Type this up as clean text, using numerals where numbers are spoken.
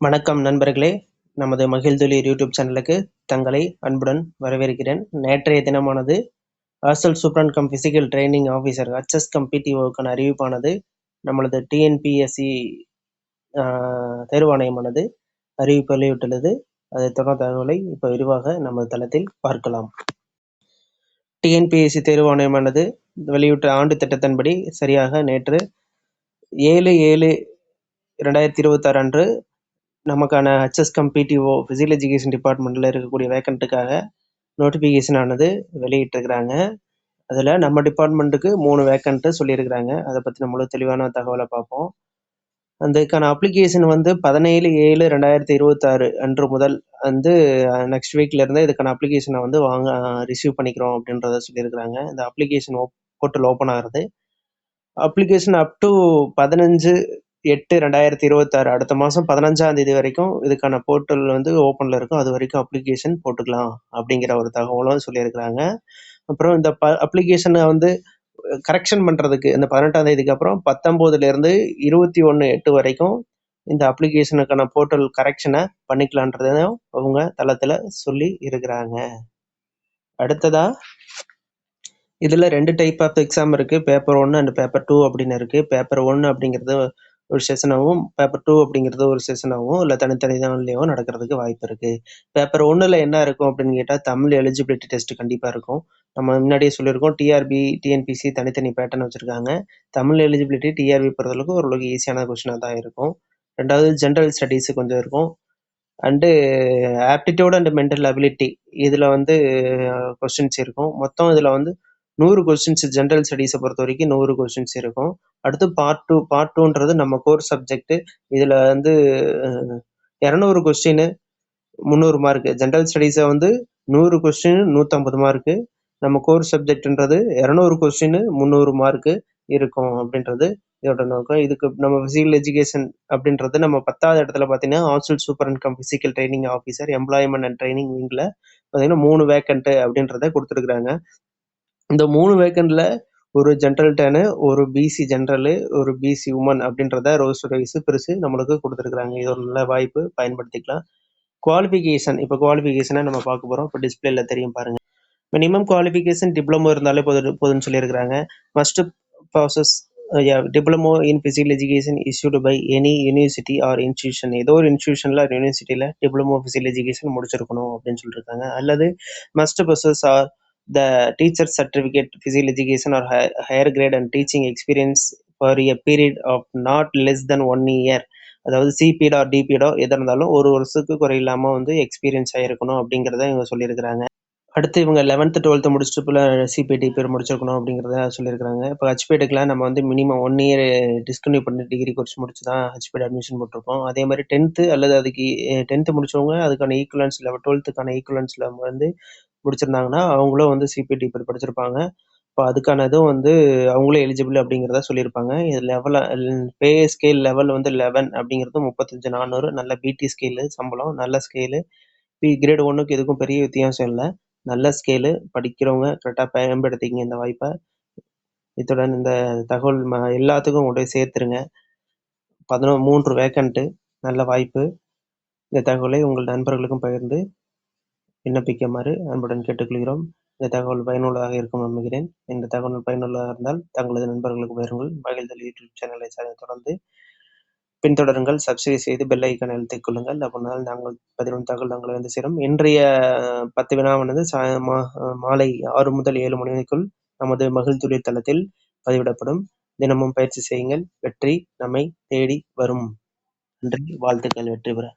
வணக்கம் நண்பர்களே, நமது மகிழ்துளிர் யூடியூப் சேனலுக்கு தங்களை அன்புடன் வரவேற்கிறேன். நேற்றைய தினமானது hostel superintendent cum physical training officer HS cum பிடிஓக்கான அறிவிப்பானது நம்மளது டிஎன்பிஎஸ்சி தேர்வாணையமானது அறிவிப்பு வெளியிட்டுள்ளது. அதை தொடர்ந்த தகவலை இப்போ விரிவாக நமது தளத்தில் பார்க்கலாம். டிஎன்பிஎஸ்சி தேர்வாணையமானது வெளியிட்ட ஆண்டு திட்டத்தின்படி சரியாக நேற்று 7/7/2026 அன்று நமக்கான HS cum PDO physical education டிபார்ட்மெண்ட்டில் இருக்கக்கூடிய வேக்கண்ட்டுக்காக நோட்டிஃபிகேஷன் ஆனது வெளியிட்டிருக்கிறாங்க. அதில் நம்ம டிபார்ட்மெண்ட்டுக்கு 3 வேக்கண்ட்டு சொல்லியிருக்கிறாங்க. அதை பற்றி நம்மளும் தெளிவான தகவலை பார்ப்போம். அதுக்கான அப்ளிகேஷன் 17/7/2026 அன்று முதல் நெக்ஸ்ட் வீக்லேருந்து இதுக்கான அப்ளிகேஷனை ரிசீவ் பண்ணிக்கிறோம் அப்படின்றத சொல்லியிருக்கிறாங்க. இந்த அப்ளிகேஷன் போர்ட்டல் ஓப்பன் ஆகிறது. அப்ளிகேஷன் அப் டு 15/8/2026 அடுத்த மாதம் 15ஆம் தேதி வரைக்கும் இதுக்கான போர்ட்டல் ஓப்பனில் இருக்கும். அது வரைக்கும் அப்ளிகேஷன் போட்டுக்கலாம் அப்படிங்கிற ஒரு தகவலும் சொல்லியிருக்கிறாங்க. அப்புறம் இந்த அப்ளிகேஷனை கரெக்ஷன் பண்ணுறதுக்கு இந்த 18ஆம் தேதிக்கு அப்புறம் 19லேருந்து 21/8 வரைக்கும் இந்த அப்ளிகேஷனுக்கான போர்ட்டல் கரெக்ஷனை பண்ணிக்கலான்றதையும் அவங்க தளத்தில் சொல்லி இருக்கிறாங்க. அடுத்ததா இதில் 2 டைப் ஆஃப் எக்ஸாம் இருக்குது. பேப்பர் 1 அண்ட் பேப்பர் 2 அப்படின்னு இருக்குது. பேப்பர் 1 அப்படிங்கிறது ஒரு செஷனாகவும் பேப்பர் 2 அப்படிங்கிறது ஒரு செஷனாகவும் இல்லை தனித்தனி தான்லேயும் நடக்கிறதுக்கு வாய்ப்பு இருக்குது. பேப்பர் 1ல் என்ன இருக்கும் அப்படின்னு கேட்டால் தமிழ் எலிஜிபிலிட்டி டெஸ்ட் கண்டிப்பாக இருக்கும். நம்ம முன்னாடியே சொல்லியிருக்கோம், டிஆர்பி டிஎன்பிசி தனித்தனி பேட்டர்ன் வச்சுருக்காங்க. தமிழ் எலிஜிபிலிட்டி டிஆர்பி பொறுத்தளவுக்கு ஓரளவுக்கு ஈஸியான கொஸ்டினாக தான் இருக்கும். 2வது ஜென்ரல் ஸ்டடீஸு கொஞ்சம் இருக்கும். And aptitude and mental ability இதில் கொஸ்டின்ஸ் இருக்கும். மொத்தம் இதில் 100 கொஸ்டின்ஸ் ஜென்ரல் ஸ்டடீஸை பொறுத்த வரைக்கும் 100 கொஸ்டின்ஸ் இருக்கும். அடுத்து பார்ட் டூன்றது நம்ம கோர் சப்ஜெக்ட். இதில் 200 கொஸ்டின் 300 மார்க்கு. ஜென்ரல் ஸ்டடீஸை 100 கொஸ்டின் 150 மார்க்கு. நம்ம கோர் சப்ஜெக்ட்ன்றது 200 கொஸ்டின் 300 மார்க்கு இருக்கும் அப்படின்றது இதோட நோக்கம். இதுக்கு நம்ம ஃபிசிக்கல் எஜுகேஷன் அப்படின்றது நம்ம 10வது இடத்துல பார்த்தீங்கன்னா hostel superintendent cum physical training officer employment and training விங்கில் பார்த்தீங்கன்னா 3 வேக்கண்ட்டு அப்படின்றத கொடுத்துருக்குறாங்க. இந்த 3 வேக்கண்ட்ல ஒரு ஜென்ரல் டேனு, ஒரு பிசி ஜென்ரலு, ஒரு பிசி உமன் அப்படின்றத ரோஸ் வைஸ் பிரித்து நம்மளுக்கு கொடுத்துருக்குறாங்க. இது ஒரு நல்ல வாய்ப்பு, பயன்படுத்திக்கலாம். குவாலிஃபிகேஷன் இப்போ குவாலிஃபிகேஷனை நம்ம பார்க்க போகிறோம். இப்போ டிஸ்பிளேல தெரியும் பாருங்க. மினிமம் குவாலிஃபிகேஷன் டிப்ளமோ இருந்தாலே போதும்னு சொல்லியிருக்கிறாங்க. First possess diploma in physical education issued by any university or institution. ஏதோ ஒரு இன்ஸ்டியூஷனில் யூனிவர்சிட்டியில் டிப்ளமோ ஃபிசிக்கல் எஜுகேஷன் முடிச்சிருக்கணும் அப்படின்னு சொல்லியிருக்காங்க. அல்லது must possess or the teacher certificate physical education or higher grade and teaching experience for a period of not less than 1 year. அதாவது சிபிடோ டிபிடோ எதாக இருந்தாலும் ஒரு வருஷத்துக்கு குறையில்லாமல் எக்ஸ்பீரியன்ஸ் ஆகிருக்கணும் அப்படிங்கிறத இவங்க சொல்லியிருக்கிறாங்க. அடுத்து இவங்க 11th 12th முடிச்சுட்டு போல சிபிடி பேர் முடிச்சிருக்கணும் அப்படிங்கிறத சொல்லியிருக்காங்க. இப்போ ஹச்பிடெக்கில் நம்ம மினிமம் 1 இயர் டிஸ்கன்யூ பண்ணி டிகிரி கோர்ஸ் முடிச்சு தான் ஹச்பிடி அட்மிஷன் போட்டிருக்கோம். அதே மாதிரி 10th அல்லது அதுக்கு 10th முடிச்சவங்க அதுக்கான ஈக்குவலன்ஸ் லெவல் 12th லெவல் முடிச்சிருந்தாங்கன்னா அவங்களும் சிபிடி பேர் படிச்சிருப்பாங்க. இப்போ அதுக்கான இதுவும் அவங்களே எலிஜிபிள் அப்படிங்கிறத சொல்லியிருப்பாங்க. இது பே ஸ்கேல் லெவல் 11 அப்படிங்கிறது 35,400 நல்ல பிடி ஸ்கேலு சம்பளம், நல்ல ஸ்கேலு. கிரேட் 1க்கு இதுக்கும் பெரிய வித்தியாசம் இல்லை. நல்ல ஸ்கேலு. படிக்கிறவங்க கரெக்டாக பயன்படுத்திக்கிங்க இந்த வாய்ப்பை. இத்துடன் இந்த தகவல் எல்லாத்துக்கும் கொண்டு போய் சேர்த்துருங்க. 13 வேக்கண்ட்டு, நல்ல வாய்ப்பு. இந்த தகவலை உங்கள் நண்பர்களுக்கும் பகிர்ந்து விண்ணப்பிக்குமாறு அன்புடன் கேட்டுக்கொள்கிறோம். இந்த தகவல் பயனுள்ளதாக இருக்கும் நம்புகிறேன். இந்த தகவல் பயனுள்ளதாக இருந்தால் தங்களது நண்பர்களுக்கு பகிருங்கள். மகிழ்தல் யூடியூப் சேனலை தொடர்ந்து பின்தொடருங்கள். சப்ஸ்கிரைப் செய்து பெல் ஐக்கானை அழுத்திக் கொள்ளுங்கள். அப்படினால் நாங்கள் பதிலும் தகவல் தங்களை சேரும். இன்றைய 10 வினாவானது மாலை 6 முதல் 7 மணிக்குள் நமது மகிழ்துளிர் தளத்தில் பதிவிடப்படும். தினமும் பயிற்சி செய்யுங்கள். வெற்றி நம்மை தேடி வரும். நன்றி. வாழ்த்துக்கள். வெற்றி பெற.